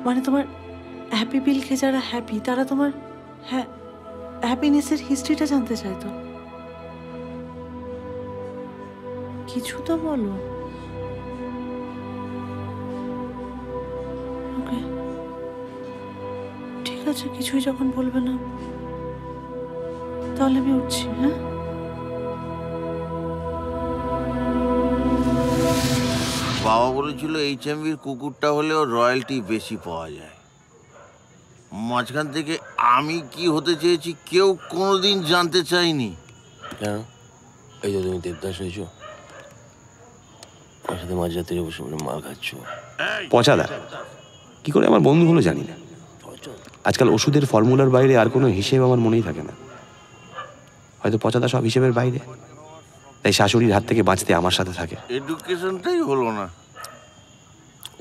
মানে তোমার হ্যাপি পিল খেয়ে যারা হ্যাপি তারা তোমার হ্যাপিনেসের হিস্ট্রিটা জানতে চায় তো? কিছু তো বলো। ওকে, ঠিক আছে, কিছুই যখন বলবে না তাহলে আমি উঠছি। হ্যাঁ, বাবা বলেছিল HMVর কুকুরটা হলেও রয়্যালটি বেশি পাওয়া যায়। মাঝখান থেকে আমি কি হতে চেয়েছি কেউ কোনোদিন জানতে চায়নি। কেন? এই যে তুমি দেবদাস হয়েছো, তার সাথে মাঝরাত্রে বসে বসে মাল খাচ্ছ। পচাদা কি করে আমার বন্ধু হলো জানি না। আজকাল ওষুধের ফর্মুলার বাইরে আর কোনো হিসেব আমার মনেই থাকে না। হয়তো পচাদা সব হিসেবের বাইরে, তাই শাশুড়ির হাত থেকে বাঁচতে আমার সাথে থাকে। এডুকেশনটাই হলো না।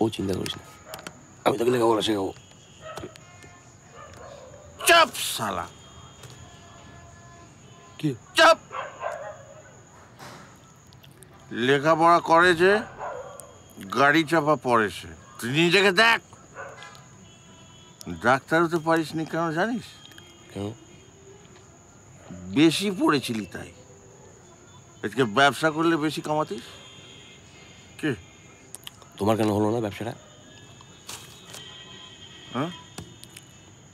ও চিন্তা করিস না, আমি তোকে লেখাপড়া শেখাবো। চাপ শালা, কি চাপ। লেখাপড়া করেছে, গাড়ি চাপা পড়েছে, তুই নিজেকে দেখ। ডাক্তার হতে পারিসনি কেন জানিস? কেন? বেশি পড়েছিলি তাই। আজকে ব্যবসা করলে বেশি কামাতিস। কে তোমার কেন হলো না ব্যবসাটা? হ্যাঁ,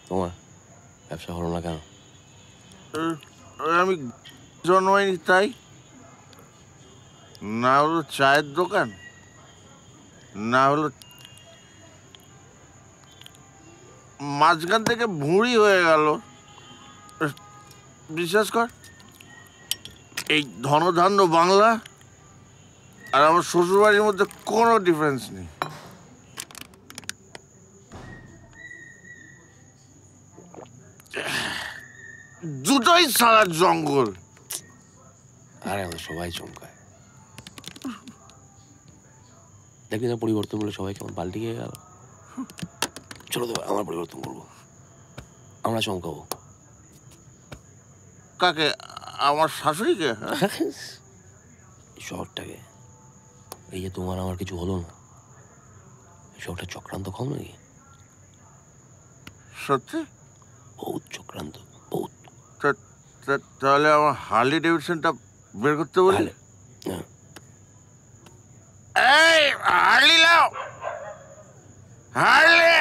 তোমার ব্যবসা হলো না কেন? আমি জন্মাইনি তাই। না হলো চায়ের দোকান, না হলো মাঝখান থেকে ভুঁড়ি হয়ে গেল। বিশ্বাস কর, এই ধনধান্য বাংলা আর আমার শ্বশুরবাড়ির মধ্যে কোনো ডিফারেন্স নেই। দুটোই সারা জঙ্গল। আরে আমাদের সবাই চমকায়, দেখবি না পরিবর্তন বলে সবাই কেমন পাল্টে গিয়ে গেল। চলো তো আমার পরিবর্তন করবো, আমরা চমকাবো। কাকে? আমার শাশুড়িকে? শহরটাকে। এই যে তোমার আমার কিছু হলো না, শহরটা চক্রান্ত কম নাকি? সত্যি? বহুত চক্রান্ত, বহুত। তাহলে আমার হার্লি ডেভিডসনটা বের করতে বলি। হ্যাঁ, এই হার্লি লাও, হার্লি।